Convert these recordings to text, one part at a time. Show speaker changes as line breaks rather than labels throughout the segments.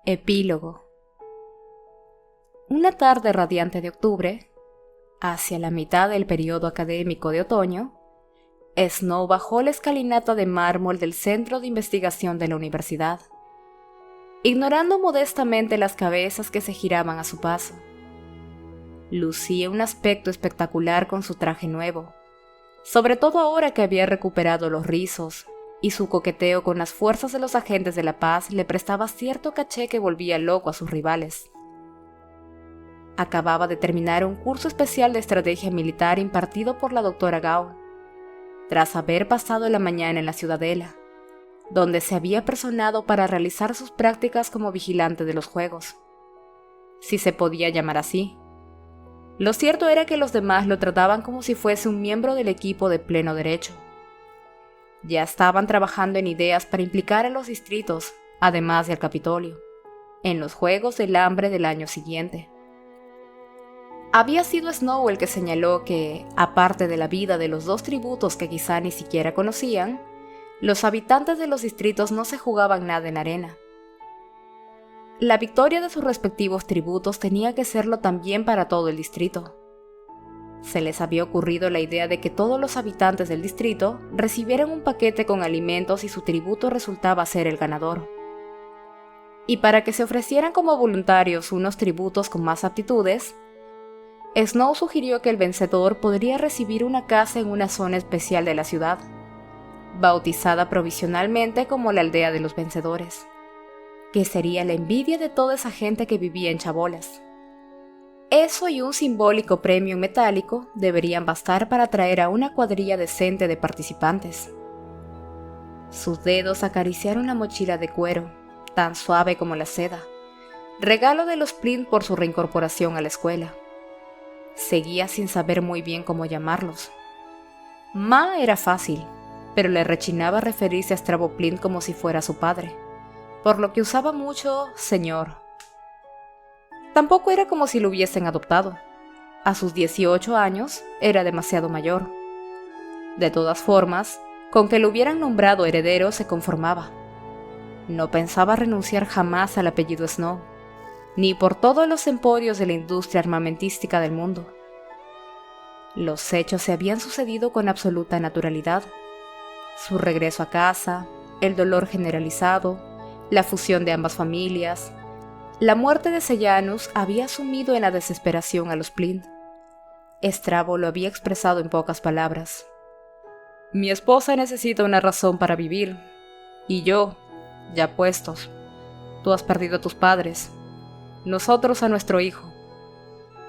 Epílogo. Una tarde radiante de octubre, hacia la mitad del periodo académico de otoño, Snow bajó la escalinata de mármol del centro de investigación de la universidad, ignorando modestamente las cabezas que se giraban a su paso. Lucía un aspecto espectacular con su traje nuevo, sobre todo ahora que había recuperado los rizos, y su coqueteo con las fuerzas de los agentes de la paz le prestaba cierto caché que volvía loco a sus rivales. Acababa de terminar un curso especial de estrategia militar impartido por la doctora Gao, tras haber pasado la mañana en la Ciudadela, donde se había personado para realizar sus prácticas como vigilante de los juegos, si se podía llamar así. Lo cierto era que los demás lo trataban como si fuese un miembro del equipo de pleno derecho. Ya estaban trabajando en ideas para implicar a los distritos, además del Capitolio, en los Juegos del Hambre del año siguiente. Había sido Snow el que señaló que, aparte de la vida de los dos tributos que quizá ni siquiera conocían, los habitantes de los distritos no se jugaban nada en la arena. La victoria de sus respectivos tributos tenía que serlo también para todo el distrito. Se les había ocurrido la idea de que todos los habitantes del distrito recibieran un paquete con alimentos y su tributo resultaba ser el ganador. Y para que se ofrecieran como voluntarios unos tributos con más aptitudes, Snow sugirió que el vencedor podría recibir una casa en una zona especial de la ciudad, bautizada provisionalmente como la Aldea de los Vencedores, que sería la envidia de toda esa gente que vivía en chabolas. Eso y un simbólico premio metálico deberían bastar para atraer a una cuadrilla decente de participantes. Sus dedos acariciaron la mochila de cuero, tan suave como la seda, regalo de los Plint por su reincorporación a la escuela. Seguía sin saber muy bien cómo llamarlos. Ma era fácil, pero le rechinaba referirse a Strabo Plint como si fuera su padre, por lo que usaba mucho señor. Tampoco era como si lo hubiesen adoptado. A sus 18 años era demasiado mayor. De todas formas, con que lo hubieran nombrado heredero se conformaba. No pensaba renunciar jamás al apellido Snow, ni por todos los emporios de la industria armamentística del mundo. Los hechos se habían sucedido con absoluta naturalidad. Su regreso a casa, el dolor generalizado, la fusión de ambas familias. La muerte de Sejanus había sumido en la desesperación a los Plint. Strabo lo había expresado en pocas palabras. Mi esposa necesita una razón para vivir, y yo, ya puestos. Tú has perdido a tus padres, nosotros a nuestro hijo.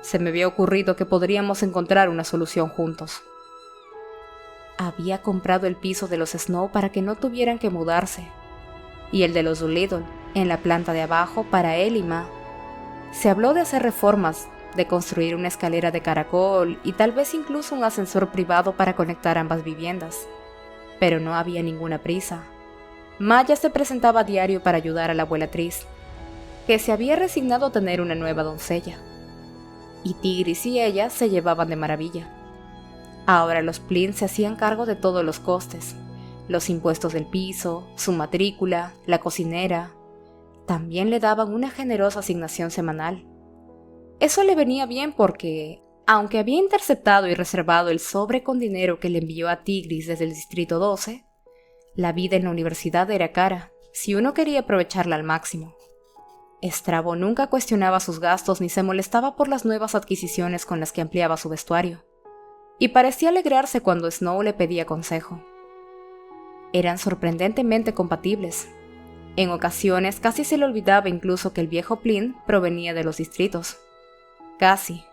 Se me había ocurrido que podríamos encontrar una solución juntos. Había comprado el piso de los Snow para que no tuvieran que mudarse, y el de los Doolittle, en la planta de abajo, para él y Ma. Se habló de hacer reformas, de construir una escalera de caracol y tal vez incluso un ascensor privado para conectar ambas viviendas. Pero no había ninguna prisa. Ma ya se presentaba a diario para ayudar a la abuelatriz, que se había resignado a tener una nueva doncella. Y Tigris y ella se llevaban de maravilla. Ahora los Plint se hacían cargo de todos los costes, los impuestos del piso, su matrícula, la cocinera. También le daban una generosa asignación semanal. Eso le venía bien porque, aunque había interceptado y reservado el sobre con dinero que le envió a Tigris desde el Distrito 12, la vida en la universidad era cara, si uno quería aprovecharla al máximo. Strabo nunca cuestionaba sus gastos ni se molestaba por las nuevas adquisiciones con las que ampliaba su vestuario, y parecía alegrarse cuando Snow le pedía consejo. Eran sorprendentemente compatibles. En ocasiones casi se le olvidaba incluso que el viejo Plint provenía de los distritos. Casi.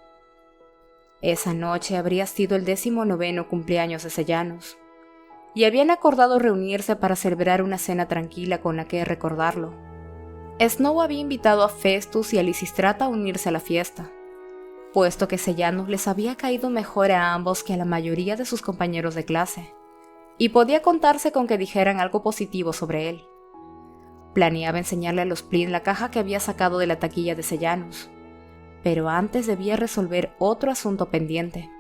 Esa noche habría sido el 19º cumpleaños de Sejanus, y habían acordado reunirse para celebrar una cena tranquila con la que recordarlo. Snow había invitado a Festus y a Lisistrata a unirse a la fiesta, puesto que Sejanus les había caído mejor a ambos que a la mayoría de sus compañeros de clase, y podía contarse con que dijeran algo positivo sobre él. Planeaba enseñarle a los Plint la caja que había sacado de la taquilla de Sejanus, pero antes debía resolver otro asunto pendiente.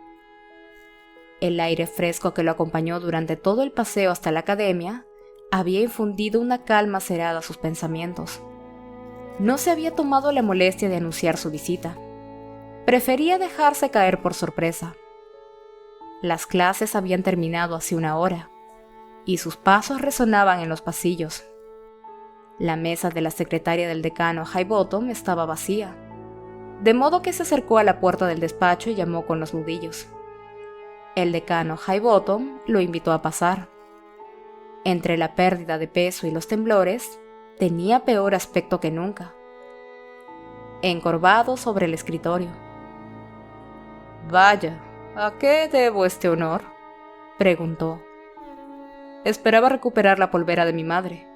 El aire fresco que lo acompañó durante todo el paseo hasta la academia había infundido una calma serena a sus pensamientos. no se había tomado la molestia de anunciar su visita. Prefería dejarse caer por sorpresa. Las clases habían terminado hace una hora, y sus pasos resonaban en los pasillos. La mesa de la secretaria del decano Highbottom estaba vacía, de modo que se acercó a la puerta del despacho y llamó con los nudillos. El decano Highbottom lo invitó a pasar. Entre la pérdida de peso y los temblores, tenía peor aspecto que nunca. Encorvado sobre el escritorio. «Vaya, ¿a qué debo este honor?», preguntó. «Esperaba recuperar la polvera de mi madre,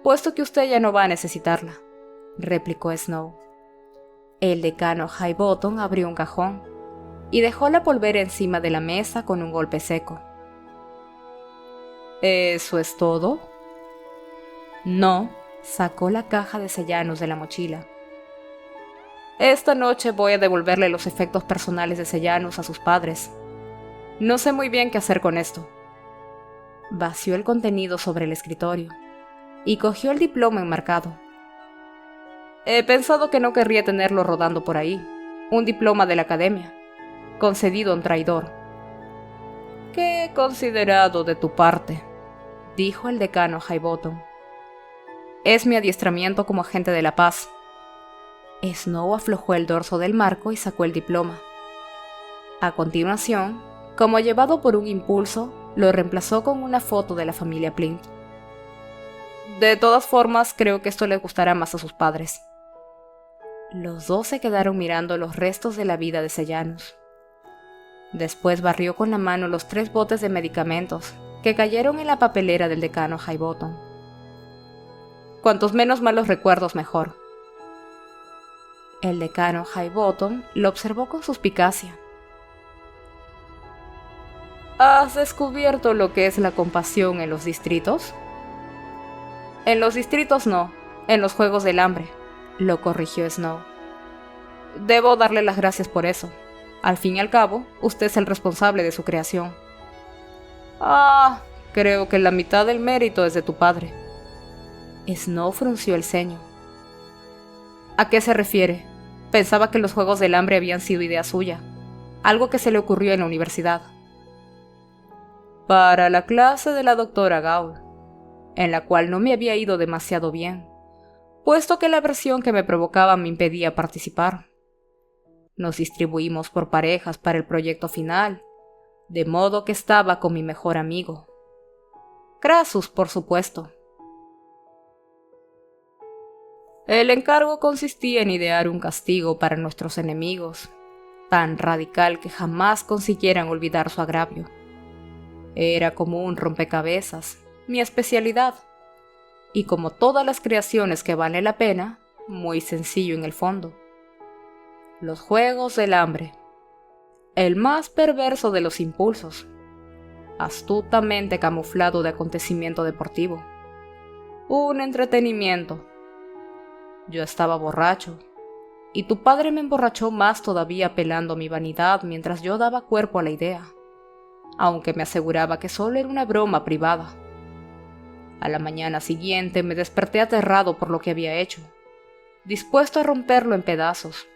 puesto que usted ya no va a necesitarla», replicó Snow. El decano Highbottom abrió un cajón y dejó la polvera encima de la mesa con un golpe seco. «¿Eso es todo?». «No», sacó la caja de sellanos de la mochila. «Esta noche voy a devolverle los efectos personales de sellanos a sus padres. No sé muy bien qué hacer con esto». Vació el contenido sobre el escritorio y cogió el diploma enmarcado. «He pensado que no querría tenerlo rodando por ahí, un diploma de la academia, concedido a un traidor». «Qué considerado de tu parte», dijo el decano Highbottom. «Es mi adiestramiento como agente de la paz». Snow aflojó el dorso del marco y sacó el diploma. A continuación, como llevado por un impulso, lo reemplazó con una foto de la familia Plint. «De todas formas, creo que esto le gustará más a sus padres». Los dos se quedaron mirando los restos de la vida de Sejanus. Después barrió con la mano los 3 botes de medicamentos que cayeron en la papelera del decano Highbottom. «Cuantos menos malos recuerdos, mejor». El decano Highbottom lo observó con suspicacia. «¿Has descubierto lo que es la compasión en los distritos?». «En los distritos no, en los Juegos del Hambre», lo corrigió Snow. «Debo darle las gracias por eso. Al fin y al cabo, usted es el responsable de su creación». «Ah, creo que la mitad del mérito es de tu padre». Snow frunció el ceño. «¿A qué se refiere? Pensaba que los Juegos del Hambre habían sido idea suya, algo que se le ocurrió en la universidad». «Para la clase de la doctora Gaul, en la cual no me había ido demasiado bien, puesto que la aversión que me provocaba me impedía participar. Nos distribuimos por parejas para el proyecto final, de modo que estaba con mi mejor amigo. Crassus, por supuesto. El encargo consistía en idear un castigo para nuestros enemigos, tan radical que jamás consiguieran olvidar su agravio. Era como un rompecabezas, mi especialidad, y como todas las creaciones que vale la pena, muy sencillo en el fondo. Los Juegos del Hambre, el más perverso de los impulsos, astutamente camuflado de acontecimiento deportivo. Un entretenimiento. Yo estaba borracho, y tu padre me emborrachó más todavía apelando a mi vanidad mientras yo daba cuerpo a la idea, aunque me aseguraba que solo era una broma privada. A la mañana siguiente me desperté aterrado por lo que había hecho, dispuesto a romperlo en pedazos.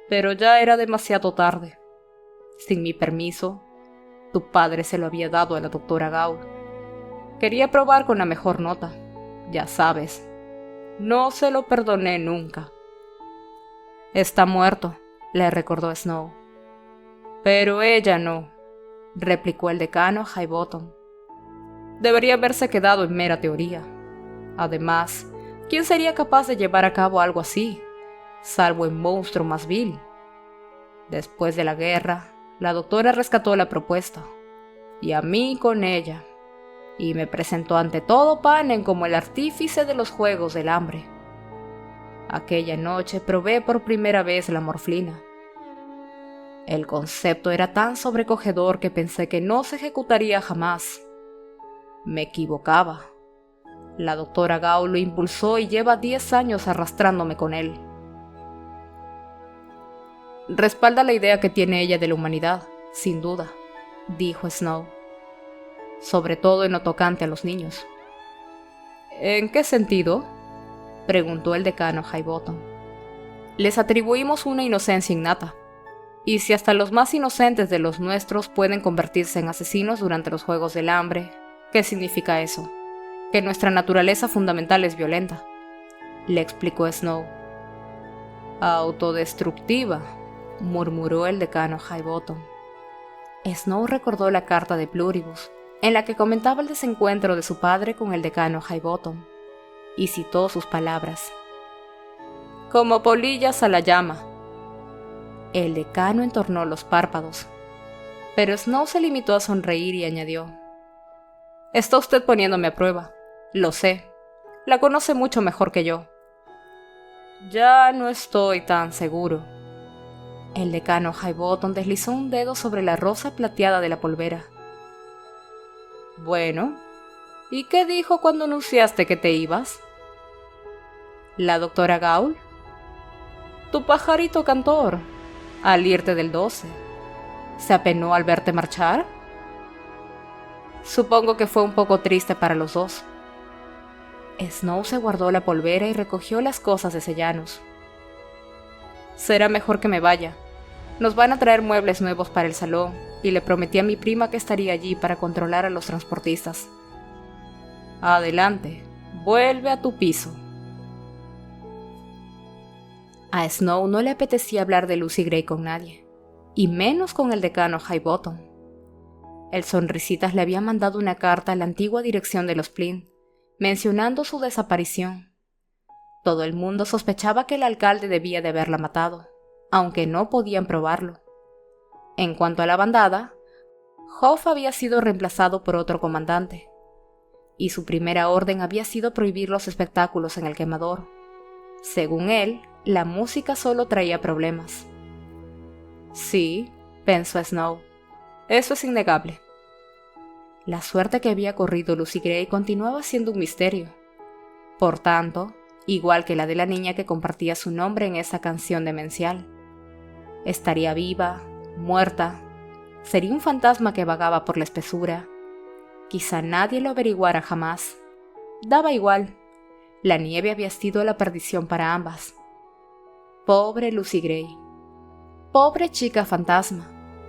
Pero ya era demasiado tarde. Sin mi permiso, tu padre se lo había dado a la doctora Gaul. Quería probar con la mejor nota, ya sabes. No se lo perdoné nunca. «Está muerto», le recordó Snow. «Pero ella no», replicó el decano Highbottom. «Debería haberse quedado en mera teoría. Además, ¿quién sería capaz de llevar a cabo algo así, salvo el monstruo más vil? Después de la guerra, la doctora rescató la propuesta, y a mí con ella, y me presentó ante todo Panem como el artífice de los Juegos del Hambre. Aquella noche probé por primera vez la morfina. El concepto era tan sobrecogedor que pensé que no se ejecutaría jamás. Me equivocaba. La doctora Gaul lo impulsó y lleva 10 años arrastrándome con él». «Respalda la idea que tiene ella de la humanidad, sin duda», dijo Snow. «Sobre todo en lo tocante a los niños». «¿En qué sentido?». preguntó el decano Highbottom. Les atribuimos una inocencia innata. Y si hasta los más inocentes de los nuestros pueden convertirse en asesinos durante los Juegos del Hambre, ¿qué significa eso? Que nuestra naturaleza fundamental es violenta, le explicó Snow. Autodestructiva, murmuró el decano Highbottom. Snow recordó la carta de Pluribus, en la que comentaba el desencuentro de su padre con el decano Highbottom, y citó sus palabras. Como polillas a la llama. El decano entornó los párpados, pero Snow se limitó a sonreír y añadió: Está usted poniéndome a prueba, lo sé, la conoce mucho mejor que yo. Ya no estoy tan seguro. El decano Highbottom deslizó un dedo sobre la rosa plateada de la polvera. Bueno, ¿y qué dijo cuando anunciaste que te ibas? ¿La doctora Gaul? Tu pajarito cantor, al irte del 12. ¿Se apenó al verte marchar? Supongo que fue un poco triste para los dos. Snow se guardó la polvera y recogió las cosas de Sellanos. Será mejor que me vaya. Nos van a traer muebles nuevos para el salón, y le prometí a mi prima que estaría allí para controlar a los transportistas. Adelante, vuelve a tu piso. A Snow no le apetecía hablar de Lucy Gray con nadie, y menos con el decano Highbottom. El Sonrisitas le había mandado una carta a la antigua dirección de los Plym, mencionando su desaparición. Todo el mundo sospechaba que el alcalde debía de haberla matado, aunque no podían probarlo. En cuanto a la bandada, Hoff había sido reemplazado por otro comandante, y su primera orden había sido prohibir los espectáculos en el quemador. Según él, la música solo traía problemas. Sí, pensó Snow, eso es innegable. La suerte que había corrido Lucy Gray continuaba siendo un misterio. Por tanto, igual que la de la niña que compartía su nombre en esa canción demencial. ¿Estaría viva? ¿Muerta? ¿Sería un fantasma que vagaba por la espesura? Quizá nadie lo averiguara jamás. Daba igual. La nieve había sido la perdición para ambas. Pobre Lucy Gray. Pobre chica fantasma,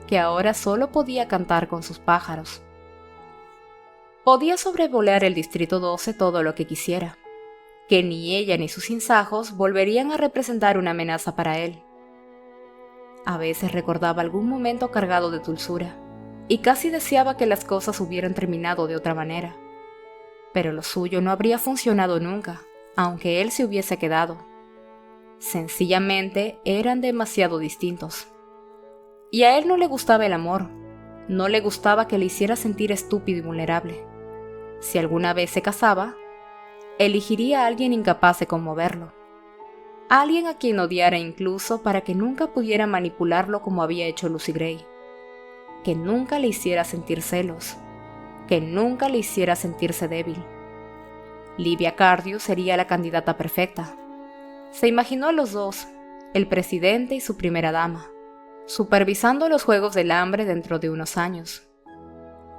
que ahora solo podía cantar con sus pájaros. Podía sobrevolar el Distrito 12 todo lo que quisiera, que ni ella ni sus sinsajos volverían a representar una amenaza para él. A veces recordaba algún momento cargado de dulzura, y casi deseaba que las cosas hubieran terminado de otra manera. Pero lo suyo no habría funcionado nunca, aunque él se hubiese quedado. Sencillamente eran demasiado distintos. Y a él no le gustaba el amor, no le gustaba que le hiciera sentir estúpido y vulnerable. Si alguna vez se casaba, elegiría a alguien incapaz de conmoverlo. Alguien a quien odiara incluso para que nunca pudiera manipularlo como había hecho Lucy Gray. Que nunca le hiciera sentir celos. Que nunca le hiciera sentirse débil. Livia Cardew sería la candidata perfecta. Se imaginó a los dos, el presidente y su primera dama, supervisando los Juegos del Hambre dentro de unos años.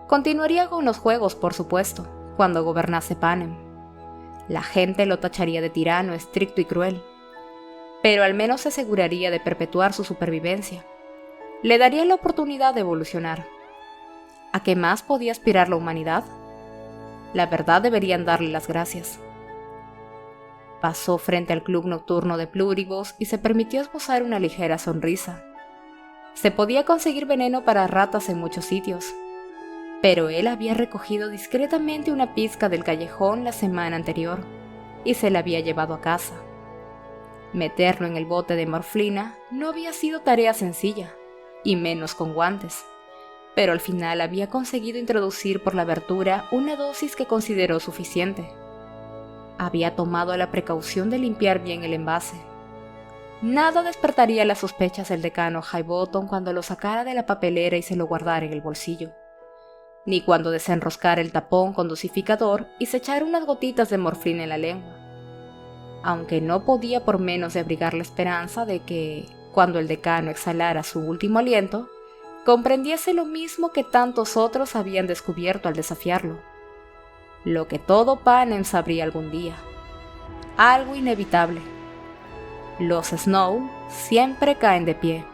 Continuaría con los juegos, por supuesto, cuando gobernase Panem. La gente lo tacharía de tirano, estricto y cruel, pero al menos se aseguraría de perpetuar su supervivencia. Le daría la oportunidad de evolucionar. ¿A qué más podía aspirar la humanidad? La verdad, deberían darle las gracias. Pasó frente al club nocturno de Pluribus y se permitió esbozar una ligera sonrisa. Se podía conseguir veneno para ratas en muchos sitios, pero él había recogido discretamente una pizca del callejón la semana anterior y se la había llevado a casa. Meterlo en el bote de morfina no había sido tarea sencilla, y menos con guantes, pero al final había conseguido introducir por la abertura una dosis que consideró suficiente. Había tomado la precaución de limpiar bien el envase. Nada despertaría las sospechas del decano Highbottom cuando lo sacara de la papelera y se lo guardara en el bolsillo, ni cuando desenroscara el tapón con dosificador y se echara unas gotitas de morfina en la lengua, aunque no podía por menos de abrigar la esperanza de que, cuando el decano exhalara su último aliento, comprendiese lo mismo que tantos otros habían descubierto al desafiarlo, lo que todo Panem sabría algún día, algo inevitable. Los Snow siempre caen de pie.